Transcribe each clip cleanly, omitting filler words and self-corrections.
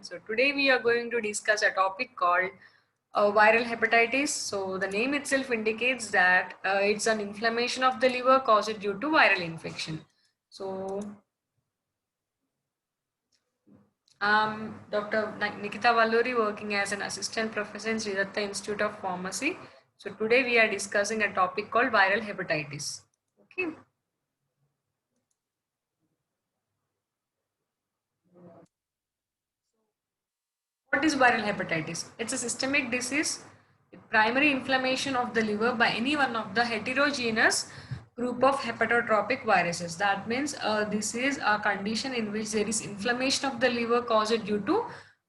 So today we are going to discuss a topic called viral hepatitis. So the name itself indicates that it's an inflammation of the liver caused due to viral infection. So Dr. Nikita Valluri working as an assistant professor in Sri Datta Institute of Pharmacy. So today we are discussing a topic called viral hepatitis. Okay. What is viral hepatitis? It's a systemic disease with primary inflammation of the liver by any one of the heterogeneous group of hepatotropic viruses. That means this is a condition in which there is inflammation of the liver caused due to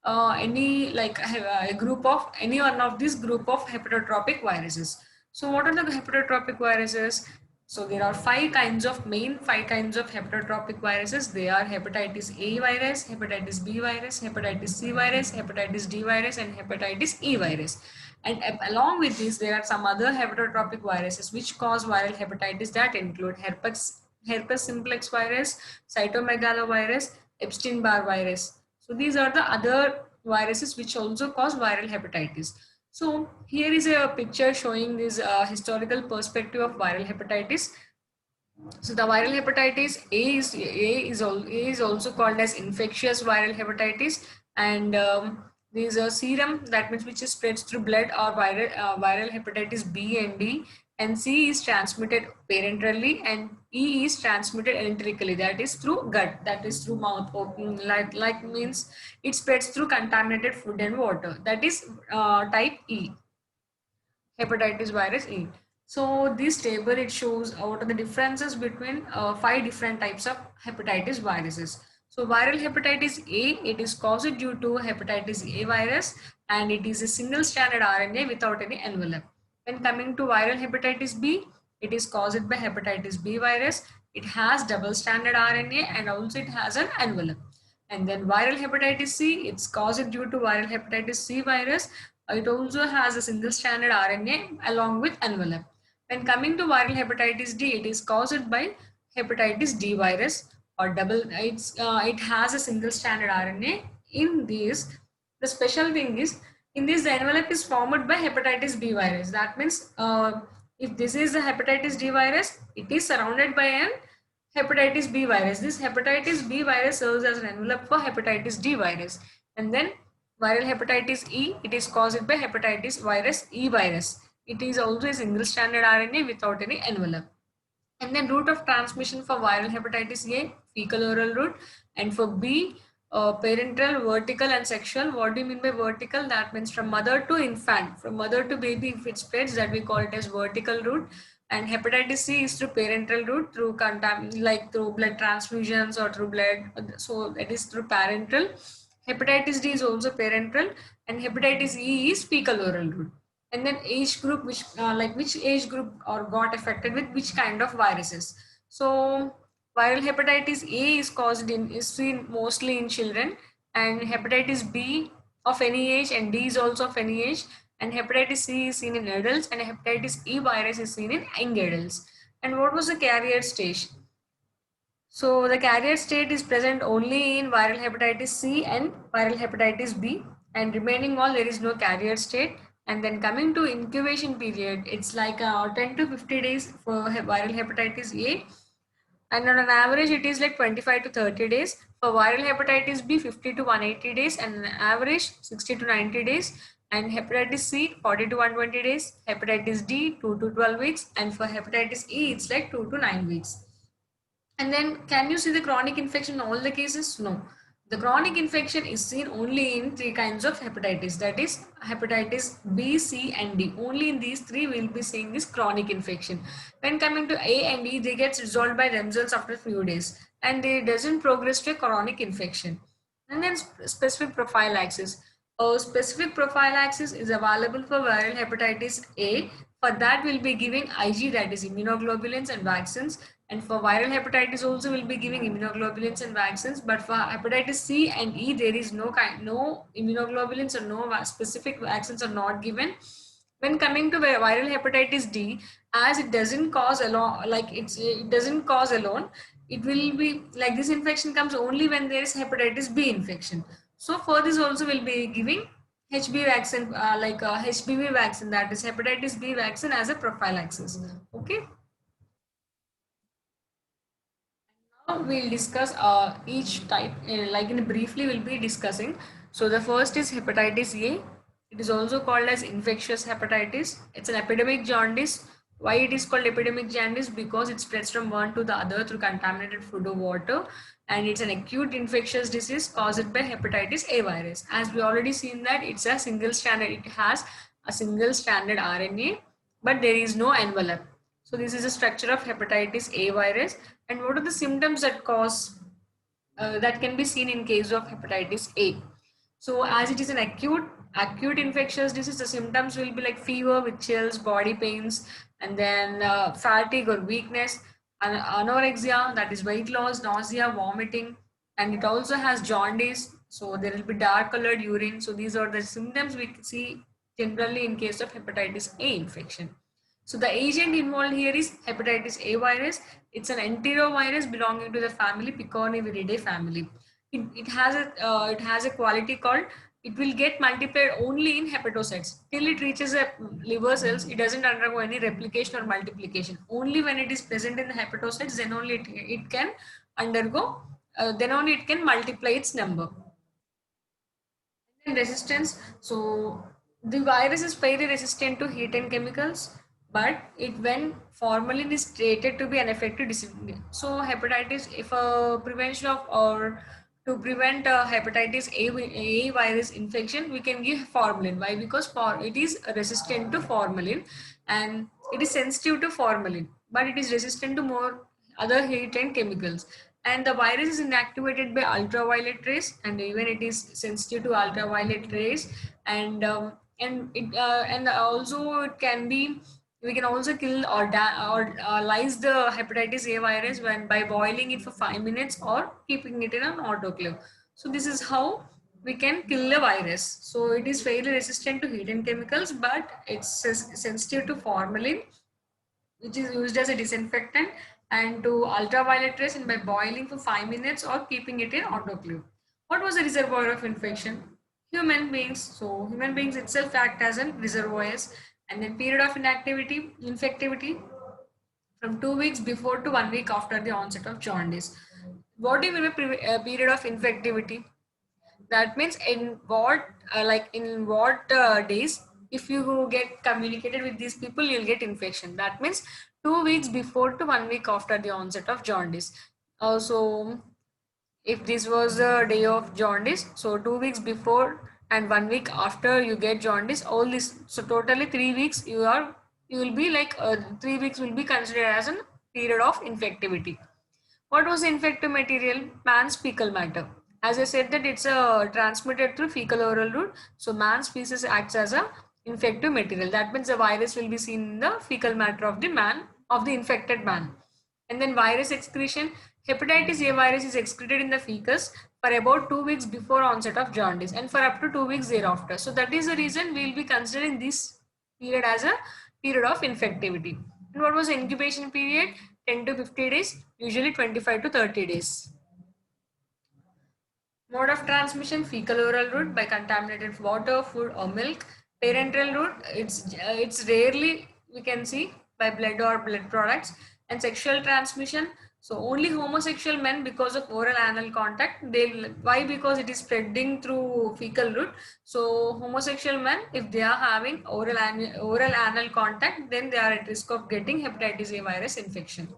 any like a group of any one of this group of hepatotropic viruses. So what are the hepatotropic viruses? So there are five kinds of hepatotropic viruses. They are hepatitis A virus, hepatitis B virus, hepatitis C virus, hepatitis D virus, and hepatitis E virus. And along with this, there are some other hepatotropic viruses which cause viral hepatitis that include herpes simplex virus, cytomegalovirus, Epstein-Barr virus. So these are the other viruses which also cause viral hepatitis. So here is a picture showing this historical perspective of viral hepatitis. So the viral hepatitis A is also called as infectious viral hepatitis, and there is a serum, that means which is spreads through blood, or viral hepatitis B and D, and C is transmitted parenterally, and E is transmitted enterically, that is through gut, that is through mouth opening, like means it spreads through contaminated food and water, that is type E, hepatitis virus E. So this table, it shows what are the differences between five different types of hepatitis viruses. So viral hepatitis A, it is caused due to hepatitis A virus, and it is a single stranded RNA without any envelope. When coming to viral hepatitis B, it is caused by hepatitis B virus. It has double stranded RNA and also it has an envelope. And then viral hepatitis C, it's caused due to viral hepatitis C virus. It also has a single stranded RNA along with envelope. When coming to viral hepatitis D, it is caused by hepatitis D virus, or it has a single stranded RNA. In this, the special thing is, in this the envelope is formed by hepatitis B virus. That means if this is the hepatitis D virus, it is surrounded by an hepatitis B virus. This hepatitis B virus serves as an envelope for hepatitis D virus. And then viral hepatitis E, it is caused by hepatitis virus E virus. It is also a single stranded RNA without any envelope. And then route of transmission for viral hepatitis A, fecal oral route, and for B, parental, vertical, and sexual. What do you mean by vertical? That means from mother to infant, from mother to baby, if it spreads, that we call it as vertical route. And hepatitis C is through parental route, through like through blood transfusions or through blood. So that is through parental. Hepatitis D is also parental, and hepatitis E is fecal oral route. And then age group, which age group or got affected with which kind of viruses. So viral hepatitis A is seen mostly in children, and hepatitis B of any age, and D is also of any age, and hepatitis C is seen in adults, and hepatitis E virus is seen in young adults. And what was the carrier stage? So the carrier state is present only in viral hepatitis C and viral hepatitis B, and remaining all there is no carrier state. And then coming to incubation period, it's like 10 to 50 days for viral hepatitis A, and on an average it is like 25 to 30 days. For viral hepatitis B, 50 to 180 days, and an average 60 to 90 days. And hepatitis C, 40 to 120 days. Hepatitis D, 2 to 12 weeks. And for hepatitis E, it's like 2 to 9 weeks. And then can you see the chronic infection in all the cases? No. The chronic infection is seen only in three kinds of hepatitis, that is hepatitis B, C, and D. Only in these three we will be seeing this chronic infection. When coming to A and E, they get resolved by themselves after a few days, and they doesn't progress to a chronic infection. And then specific prophylaxis. A specific prophylaxis is available for viral hepatitis A. For that, we'll be giving IG, that is immunoglobulins and vaccines. And for viral hepatitis also we'll be giving immunoglobulins and vaccines. But for hepatitis C and E, there is no immunoglobulins or no specific vaccines are not given. When coming to viral hepatitis D, as it doesn't cause alone, it doesn't cause alone, it will be like this infection comes only when there is hepatitis B infection. So for this also we'll be giving HB vaccine, HBV vaccine, that is hepatitis B vaccine, as a prophylaxis. Okay. Now we'll discuss each type, like in briefly we'll be discussing. So the first is hepatitis A. It is also called as infectious hepatitis. It's an epidemic jaundice. Why it is called epidemic jaundice? Because it spreads from one to the other through contaminated food or water, and it's an acute infectious disease caused by hepatitis A virus. As we already seen that it's a single stranded, it has a single stranded RNA, but there is no envelope. So this is the structure of hepatitis A virus. And what are the symptoms that cause that can be seen in case of hepatitis A? So as it is an acute infectious disease, the symptoms will be like fever with chills, body pains, and then fatigue or weakness, anorexia, that is weight loss, nausea, vomiting, and it also has jaundice. So there will be dark colored urine. So these are the symptoms we see generally in case of hepatitis A infection. So the agent involved here is hepatitis A virus. It's an enterovirus belonging to the family Picornaviridae family. It has a quality called, it will get multiplied only in hepatocytes till it reaches a liver cells. It doesn't undergo any replication or multiplication. Only when it is present in the hepatocytes, then only it can undergo. Then only it can multiply its number. And resistance. So the virus is very resistant to heat and chemicals, but it when formalin is stated to be an effective disinfectant. So hepatitis, if a prevention of or to prevent hepatitis A virus infection, we can give formalin. Why? Because it is resistant to formalin, and it is sensitive to formalin, but it is resistant to more other heat and chemicals. And the virus is inactivated by ultraviolet rays, and even it is sensitive to ultraviolet rays. And also it can be, we can also kill or lyse the hepatitis A virus when by boiling it for 5 minutes or keeping it in an autoclave. So this is how we can kill the virus. So it is fairly resistant to heat and chemicals, but it's sensitive to formalin, which is used as a disinfectant, and to ultraviolet rays, and by boiling for 5 minutes or keeping it in autoclave. What was the reservoir of infection? Human beings. So human beings itself act as an reservoirs, and then period of infectivity from 2 weeks before to 1 week after the onset of jaundice. What do you mean by period of infectivity? That means in what days, if you get communicated with these people, you'll get infection. That means 2 weeks before to 1 week after the onset of jaundice. Also, if this was a day of jaundice, so 2 weeks before and 1 week after you get jaundice, all this, so totally 3 weeks you will be like 3 weeks will be considered as a period of infectivity. What was the infective material? Man's fecal matter. As I said that it's transmitted through fecal oral route. So man's feces acts as a infective material. That means the virus will be seen in the fecal matter of the man, of the infected man. And then virus excretion. Hepatitis A virus is excreted in the fecus for about 2 weeks before onset of jaundice and for up to 2 weeks thereafter. So that is the reason we will be considering this period as a period of infectivity. And what was the incubation period? 10 to 50 days, usually 25 to 30 days. Mode of transmission, fecal oral route by contaminated water, food or milk. Parenteral route, it's rarely we can see by blood or blood products. And sexual transmission, so only homosexual men because of oral anal contact. Why? Because it is spreading through fecal route. So homosexual men, if they are having oral anal contact, then they are at risk of getting hepatitis A virus infection.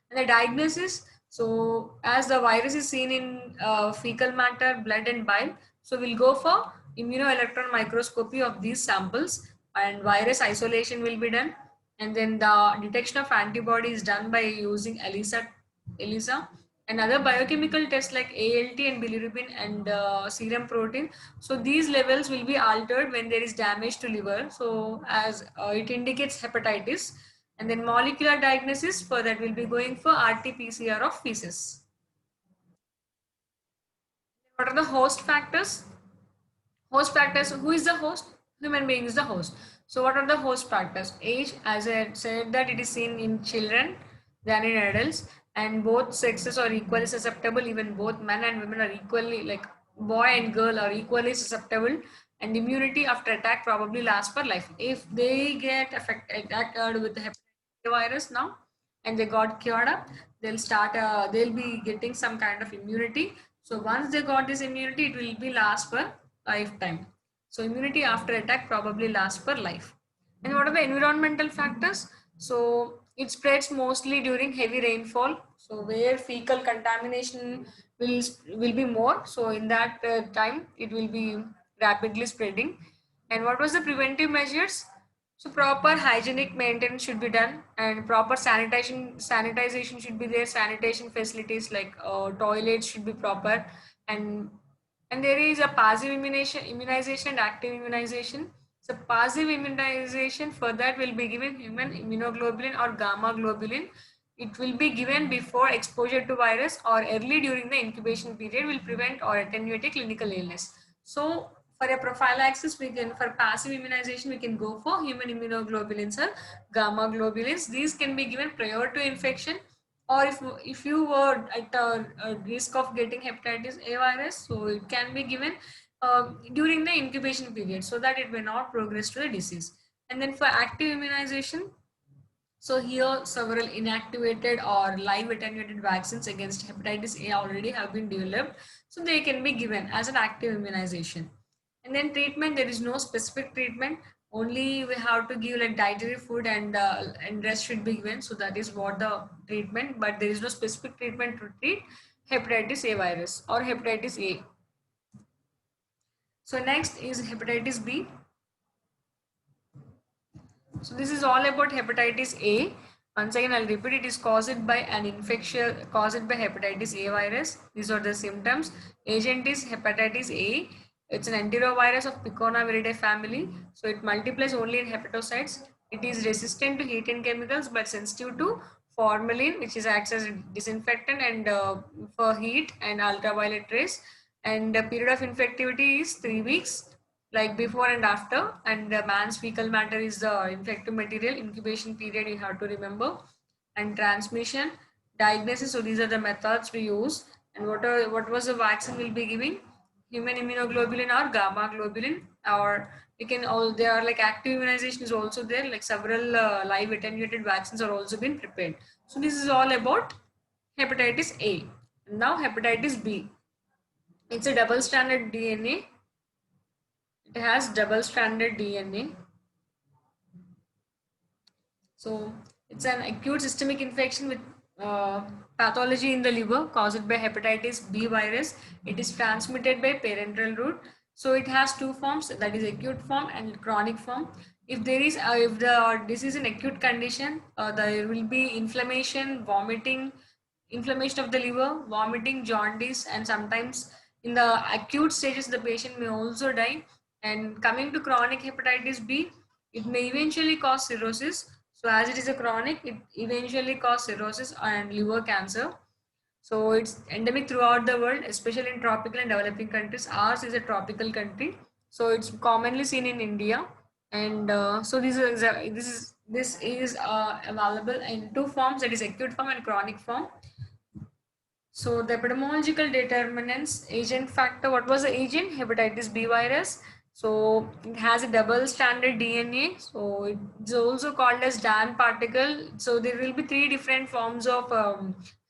And the diagnosis, so as the virus is seen in fecal matter, blood and bile, so we'll go for immunoelectron microscopy of these samples, and virus isolation will be done. And then the detection of antibody is done by using ELISA, and other biochemical tests like ALT and bilirubin and serum protein. So these levels will be altered when there is damage to liver. So as it indicates hepatitis. And then molecular diagnosis, for that we'll be going for RT-PCR of feces. What are the host factors? Host factors, who is the host? Human being is the host. So what are the host factors? Age, as I said that it is seen in children than in adults, and both sexes are equally susceptible. Even both men and women are equally, like boy and girl are equally susceptible, and immunity after attack probably lasts for life. If they get attacked with the hepatitis virus now and they got cured up, they'll be getting some kind of immunity. So once they got this immunity, it will be last for lifetime. So immunity after attack probably lasts for life. And what are the environmental factors? So it spreads mostly during heavy rainfall. So where fecal contamination will will be more. So in that time, it will be rapidly spreading. And what was the preventive measures? So proper hygienic maintenance should be done, and proper sanitization should be there. Sanitation facilities like toilets should be proper, and there is a passive immunization and active immunization. So passive immunization, for that will be given human immunoglobulin or gamma globulin. It will be given before exposure to virus or early during the incubation period, will prevent or attenuate a clinical illness. So for a prophylaxis, for passive immunization, we can go for human immunoglobulins or gamma globulins. These can be given prior to infection, or if you were at a risk of getting hepatitis A virus, so it can be given during the incubation period so that it may not progress to the disease. And then for active immunization, so here several inactivated or live attenuated vaccines against hepatitis A already have been developed, so they can be given as an active immunization. And then treatment, there is no specific treatment. Only we have to give like dietary food, and rest should be given. So that is what the treatment. But there is no specific treatment to treat hepatitis A virus or hepatitis A. So next is hepatitis B. So this is all about hepatitis A. Once again, I'll repeat, it is caused by an infection caused by hepatitis A virus. These are the symptoms. Agent is hepatitis A. It's an enterovirus of Picornaviridae family. So it multiplies only in hepatocytes. It is resistant to heat and chemicals but sensitive to formalin, which is acts as a disinfectant and for heat and ultraviolet rays. And the period of infectivity is 3 weeks, like before and after. And the man's fecal matter is the infective material. Incubation period you have to remember. And transmission, diagnosis, so these are the methods we use. And what was the vaccine we'll be giving? Human immunoglobulin or gamma globulin, or we can all, they are like active immunization is also there, like several live attenuated vaccines are also been prepared. So this is all about hepatitis A. Now hepatitis B, it's a double stranded DNA. It has double stranded DNA. So it's an acute systemic infection with pathology in the liver caused by hepatitis B virus. It is transmitted by parenteral route. So it has two forms, that is acute form and chronic form. If there is if the disease is an acute condition, there will be inflammation, vomiting, inflammation of the liver, vomiting, jaundice, and sometimes in the acute stages the patient may also die. And coming to chronic hepatitis B, it may eventually cause cirrhosis. So as it is a chronic, it eventually cause cirrhosis and liver cancer. So it's endemic throughout the world, especially in tropical and developing countries. Ours is a tropical country, so it's commonly seen in India. And so this is available in two forms, that is acute form and chronic form. So the epidemiological determinants, agent factor, what was the agent? Hepatitis B virus. So it has a double stranded DNA. So it's also called as DAN particle. So there will be three different forms of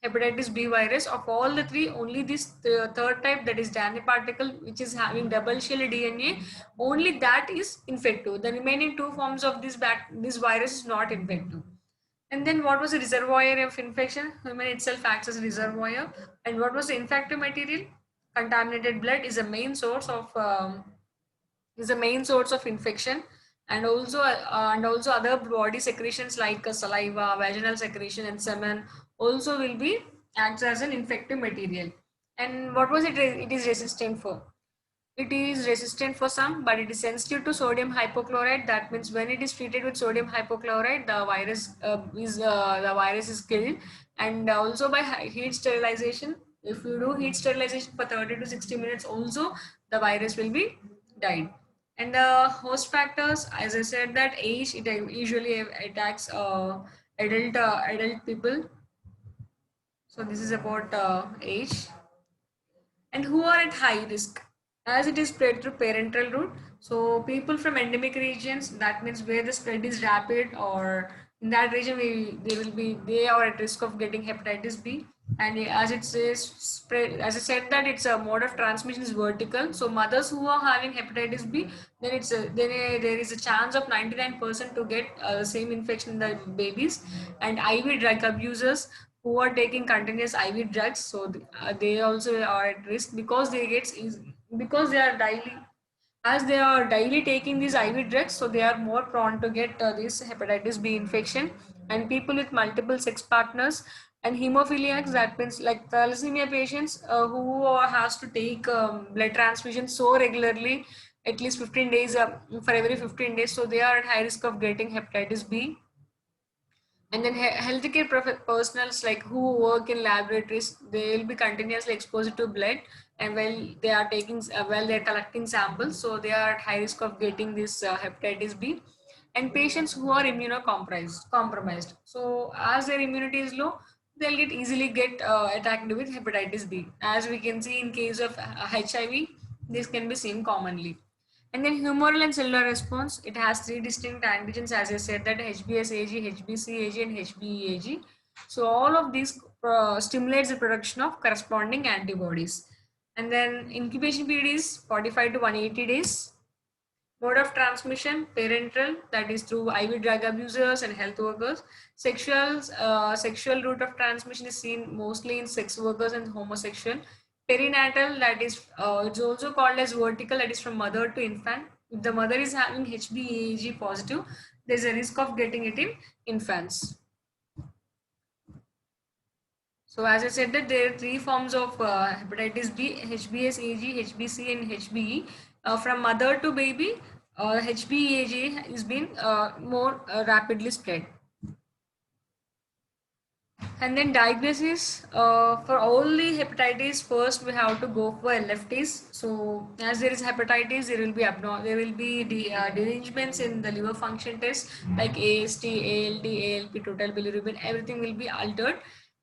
hepatitis B virus. Of all the three, only this third type, that is DAN particle, which is having double shell DNA, only that is infective. The remaining two forms of this virus is not infective. And then what was the reservoir of infection? Human itself acts as a reservoir. And what was the infective material? Contaminated blood is the main source of infection, and also other body secretions like saliva, vaginal secretion, and semen also will be acts as an infective material. And what was it? It is resistant for. It is resistant for some, but it is sensitive to sodium hypochlorite. That means when it is treated with sodium hypochlorite, the virus is killed. And also by heat sterilization, if you do heat sterilization for 30 to 60 minutes, also the virus will be died. And the host factors, as I said, that age, it usually attacks adult people. So this is about age. and who are at high risk as it is spread through parental route. So people from endemic regions, that means where the spread is rapid, or in that region they are at risk of getting hepatitis B. And as it says spread, as I said, that it's a mode of transmission is vertical. So mothers who are having hepatitis B, then there is a chance of 99% to get the same infection in the babies. And IV drug abusers who are taking continuous IV drugs, so they also are at risk because because they are daily, as they are daily taking these IV drugs, so they are more prone to get this hepatitis B infection. And people with multiple sex partners and hemophiliacs, that means like thalassemia patients who has to take blood transfusion so regularly, at least 15 days for every 15 days, so they are at high risk of getting hepatitis B. And then healthcare personals like who work in laboratories, they will be continuously exposed to blood, and while they are taking while they are collecting samples, so they are at high risk of getting this hepatitis B. And patients who are immunocompromised, so as their immunity is low, they'll easily get attacked with hepatitis B. As we can see in case of HIV, this can be seen commonly. And then humoral and cellular response, it has three distinct antigens, as I said, that HBsAg, HBcAg, and HBeAg. So all of these stimulates the production of corresponding antibodies. And then incubation period is 45 to 180 days. Mode of transmission, parental, that is through IV drug abusers and health workers. Sexual route of transmission is seen mostly in sex workers and homosexual. Perinatal, that is, it's also called as vertical, that is from mother to infant. If the mother is having HBeAg positive, there is a risk of getting it in infants. So as I said that there are three forms of hepatitis B: HBsAg, HBc, and HBe. From mother to baby, HBeAg is being more rapidly spread. And then diagnosis for all the hepatitis, first we have to go for LFTs. So as there is hepatitis, there will be derangements in the liver function test like AST, ALT, ALP, total bilirubin, everything will be altered.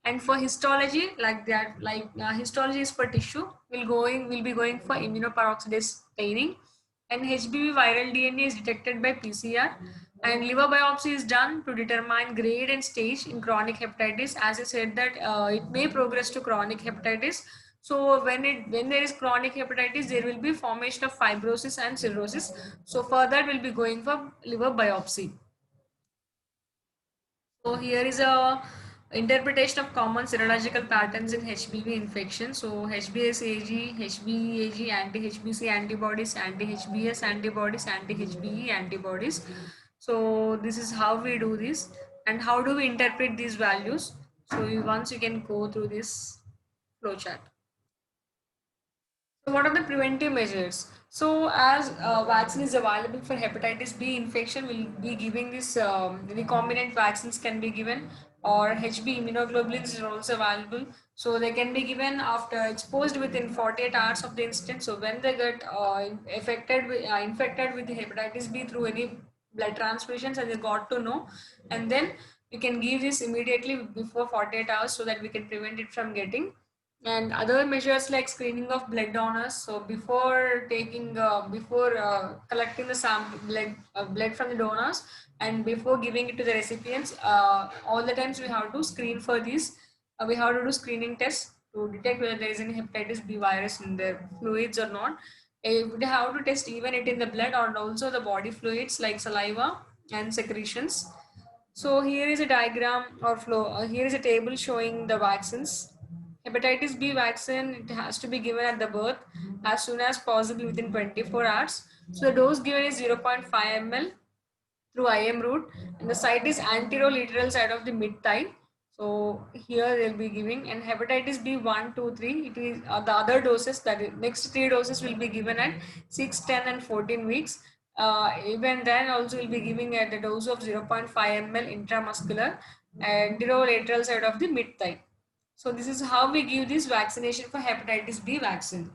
And for histology, like that, histology is for tissue. We'll be going for immunoperoxidase staining, and HBV viral DNA is detected by PCR, and liver biopsy is done to determine grade and stage in chronic hepatitis. As I said that it may progress to chronic hepatitis. So when there is chronic hepatitis, there will be formation of fibrosis and cirrhosis. So further we'll be going for liver biopsy. So here is a interpretation of common serological patterns in HBV infection. So HBsAg, HBeAg, anti-HBc antibodies, anti-HBs antibodies, anti-HBe antibodies. So this is how we do this, and how do we interpret these values. So once you can go through this flowchart. So what are the preventive measures? So as vaccine is available for hepatitis B infection, we'll be giving this recombinant vaccines can be given, or HB immunoglobulins are also available. So they can be given after exposed within 48 hours of the incident. So when they get infected with the hepatitis B through any blood transfusions and they got to know, and then we can give this immediately before 48 hours so that we can prevent it from getting. And other measures like screening of blood donors, so before collecting the sample blood from the donors and before giving it to the recipients, all the times we have to screen for these. We have to do screening tests to detect whether there is any hepatitis B virus in their fluids or not. We have to test even it in the blood and also the body fluids like saliva and secretions. So here is a diagram or flow. Here is a table showing the vaccines. Hepatitis B vaccine, it has to be given at the birth as soon as possible within 24 hours. So the dose given is 0.5 ml through IM route, and the site is anterolateral side of the mid thigh. So here they'll be giving, and hepatitis B 1, 2, 3. It is the other doses, that is next three doses will be given at 6, 10, and 14 weeks. Even then also will be giving at the dose of 0.5 ml intramuscular and anterolateral side of the mid thigh. So this is how we give this vaccination for hepatitis B vaccine.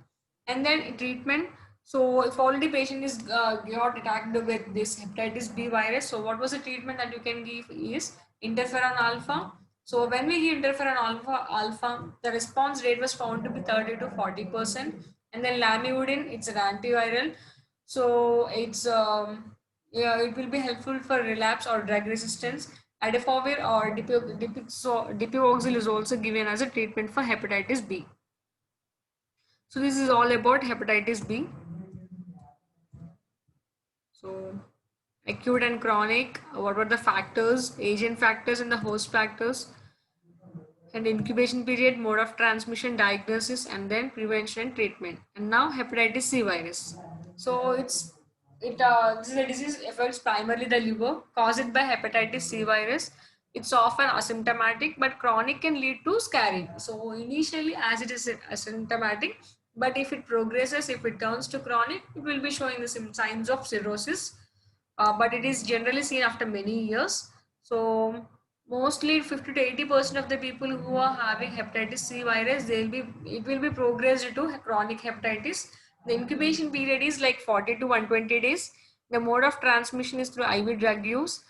And then treatment. So if already patient is got attacked with this hepatitis B virus, so what was the treatment that you can give is interferon alpha. So when we give interferon alpha, the response rate was found to be 30 to 40%. And then lamivudine, it's an antiviral. So yeah, it will be helpful for relapse or drug resistance. Adefovir or dipivoxil is also given as a treatment for hepatitis B. So this is all about hepatitis B. So acute and chronic, what were the factors, agent factors and the host factors, and incubation period, mode of transmission, diagnosis, and then prevention and treatment. And now hepatitis C virus. So this is a disease affects primarily the liver, caused by hepatitis C virus. It's often asymptomatic, but chronic can lead to scarring. So initially, as it is asymptomatic, but if it progresses, if it turns to chronic, it will be showing the signs of cirrhosis. But it is generally seen after many years. So mostly 50 to 80% of the people who are having hepatitis C virus, it will be progressed to chronic hepatitis. The incubation period is like 40 to 120 days. The mode of transmission is through IV drug use.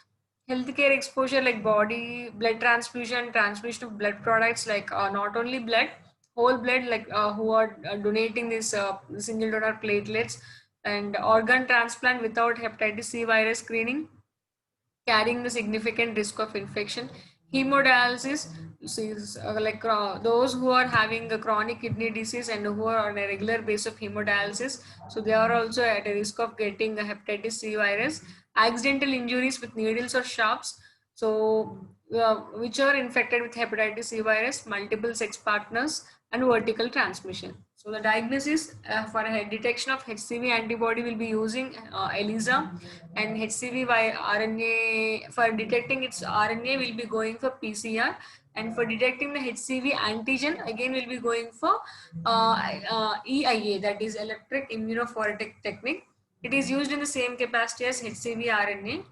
Healthcare exposure like body, blood transfusion, transmission of blood products like not only blood, whole blood like who are donating this single donor platelets, and organ transplant without hepatitis C virus screening, carrying the significant risk of infection. Hemodialysis is those who are having a chronic kidney disease and who are on a regular basis of hemodialysis. So they are also at a risk of getting a hepatitis C virus. Accidental injuries with needles or sharps. So which are infected with hepatitis C virus, multiple sex partners, and vertical transmission. So the diagnosis for a detection of HCV antibody will be using ELISA, and HCV by RNA. For detecting its RNA will be going for PCR, and for detecting the HCV antigen again will be going for EIA, that is electric immunophoretic technique. It is used in the same capacity as HCV RNA,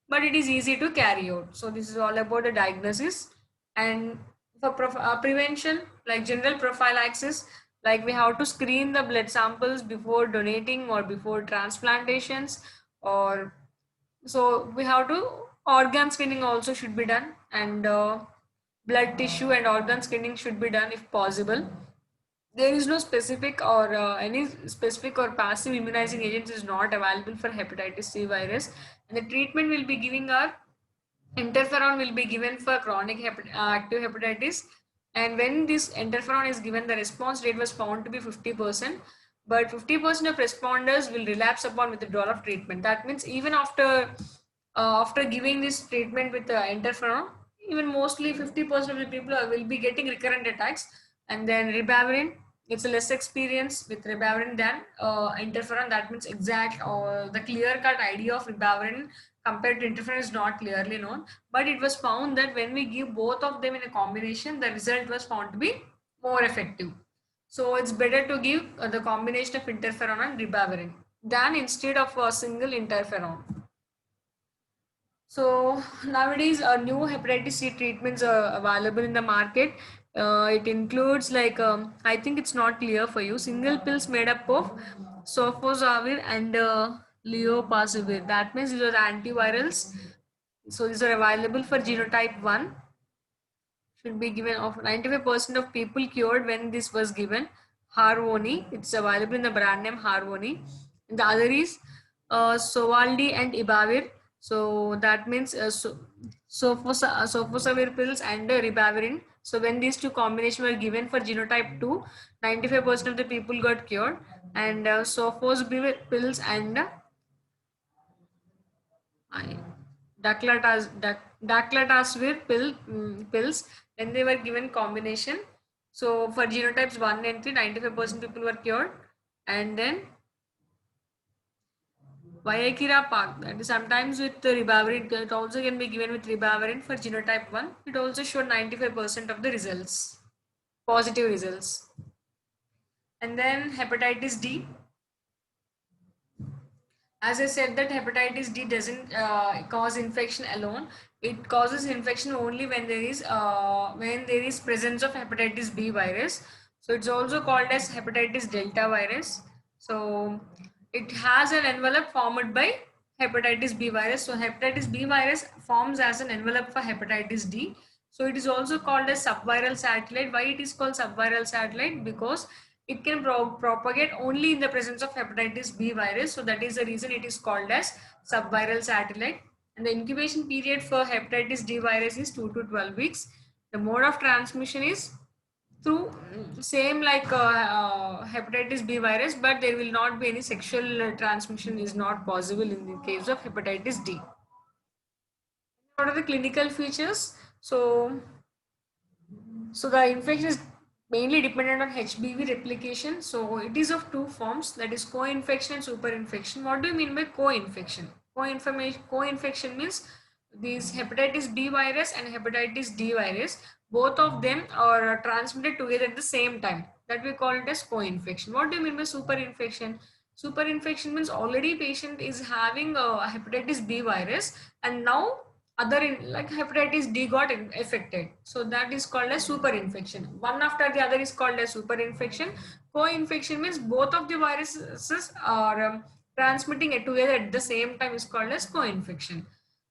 but it is easy to carry out. So this is all about the diagnosis. And for prevention, like general prophylaxis, like we have to screen the blood samples before donating or before transplantations, or so we have to organ screening also should be done, and blood tissue and organ screening should be done if possible. There is no specific or any specific or passive immunizing agents is not available for hepatitis C virus, and the treatment will be giving our interferon will be given for chronic active hepatitis. And when this interferon is given, the response rate was found to be 50%, but 50% of responders will relapse upon withdrawal of treatment. That means even after giving this treatment with interferon, even mostly 50% of the people will be getting recurrent attacks. And then ribavirin, it's a less experience with ribavirin than interferon. That means exact or the clear cut idea of ribavirin compared to interferon is not clearly known, but it was found that when we give both of them in a combination, the result was found to be more effective. So it's better to give the combination of interferon and ribavirin than instead of a single interferon. So nowadays, new hepatitis C treatments are available in the market. It includes I think it's not clear for you. Single pills made up of sofosbuvir and leopasvir. That means these are antivirals. So these are available for genotype 1. Should be given of 95% of people cured when this was given. Harvoni, it's available in the brand name Harvoni. And the other is Sovaldi and Ibavir. So that means sofosbuvir pills and ribavirin. So when these two combinations were given for genotype 2, 95% of the people got cured. And sofosbuvir pills and daclatasvir pills, when they were given combination. So for genotypes 1 and 3, 95% people were cured. And then Viagra Park, that is sometimes with the ribavirin, it also can be given with ribavirin for genotype 1. It also showed 95% of the results, positive results. And then hepatitis D. As I said that hepatitis D doesn't cause infection alone. It causes infection only when there is presence of hepatitis B virus. So it's also called as hepatitis delta virus. So it has an envelope formed by hepatitis B virus. So hepatitis B virus forms as an envelope for hepatitis D. So it is also called as subviral satellite. Why it is called subviral satellite? Because it can propagate only in the presence of hepatitis B virus. So that is the reason it is called as subviral satellite. And the incubation period for hepatitis D virus is 2 to 12 weeks. The mode of transmission is through same like hepatitis B virus, but there will not be any sexual transmission is not possible in the case of hepatitis D. What are the clinical features? So the infection is mainly dependent on HBV replication. So it is of two forms, that is co-infection and super-infection. What do you mean by co-infection? Co-infection means these hepatitis B virus and hepatitis D virus, both of them are transmitted together at the same time. That we call it as co-infection. What do you mean by super-infection? Super-infection means already patient is having a hepatitis B virus, and now other like hepatitis D got affected. So that is called as super infection. One after the other is called as super infection. Co-infection means both of the viruses are transmitting it together at the same time is called as co-infection.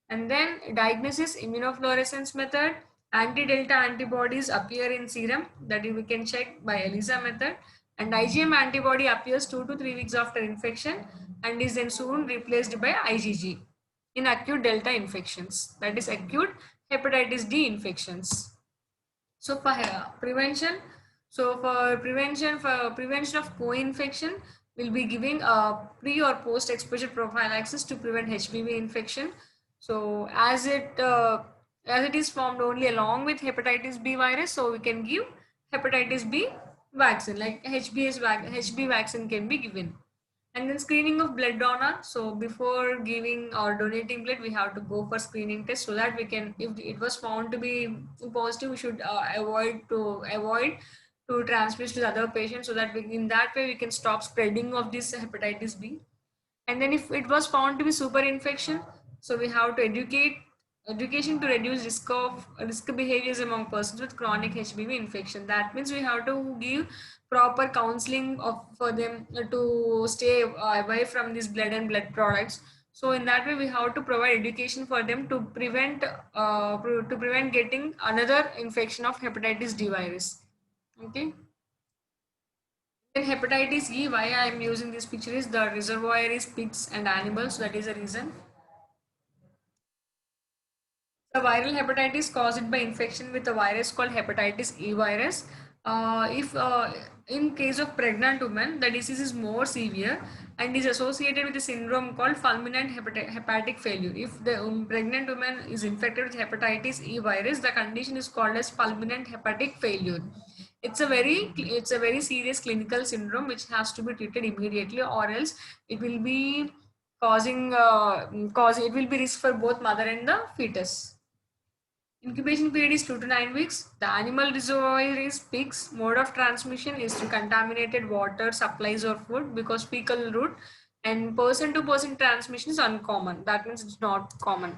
And then diagnosis, immunofluorescence method, anti-delta antibodies appear in serum, that we can check by ELISA method, and IgM antibody appears 2 to 3 weeks after infection and is then soon replaced by IgG in acute delta infections, that is acute hepatitis D infections. So for prevention, for prevention of co-infection, we'll be giving a pre or post exposure prophylaxis to prevent HBV infection. So as it is formed only along with hepatitis B virus, so we can give hepatitis B vaccine, like HB vaccine can be given. And then screening of blood donor. So before giving or donating blood, we have to go for screening test so that we can, if it was found to be positive, we should avoid to transmit to the other patient, so that in that way we can stop spreading of this hepatitis B. And then if it was found to be super infection, so we have to education to reduce risk behaviors among persons with chronic HBV infection. That means we have to give proper counseling for them to stay away from these blood and blood products. So in that way, we have to provide education for them to prevent getting another infection of hepatitis D virus. Okay. In hepatitis E, why I am using this picture is the reservoir is pigs and animals. That is the reason. The viral hepatitis caused by infection with a virus called hepatitis E virus. If in case of pregnant women, the disease is more severe and is associated with a syndrome called fulminant hepatic failure. If the pregnant woman is infected with hepatitis E virus, the condition is called as fulminant hepatic failure. It's a very serious clinical syndrome which has to be treated immediately, or else it will be cause it will be risk for both mother and the fetus. Incubation period is 2 to 9 weeks. The animal reservoir is pigs. Mode of transmission is through contaminated water, supplies, or food, because fecal route, and person to person transmission is uncommon. That means it's not common.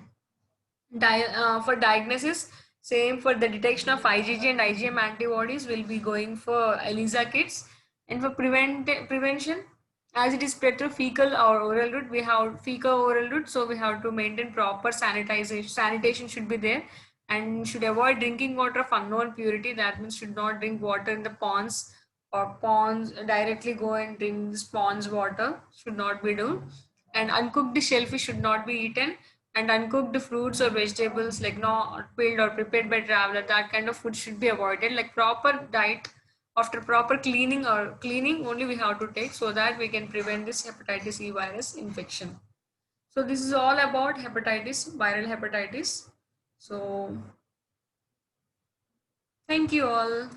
For diagnosis, same for the detection of IgG and IgM antibodies, will be going for ELISA kits. And for prevention, as it is spread through fecal or oral route, we have fecal oral route, so we have to maintain proper sanitization. Sanitation should be there, and should avoid drinking water of unknown purity. That means should not drink water in the ponds, or ponds directly go and drink this ponds water, should not be done. And uncooked shellfish should not be eaten, and uncooked fruits or vegetables like not peeled or prepared by traveler, that kind of food should be avoided. Like proper diet after proper cleaning only we have to take, so that we can prevent this hepatitis E virus infection. So this is all about hepatitis, viral hepatitis. So thank you all.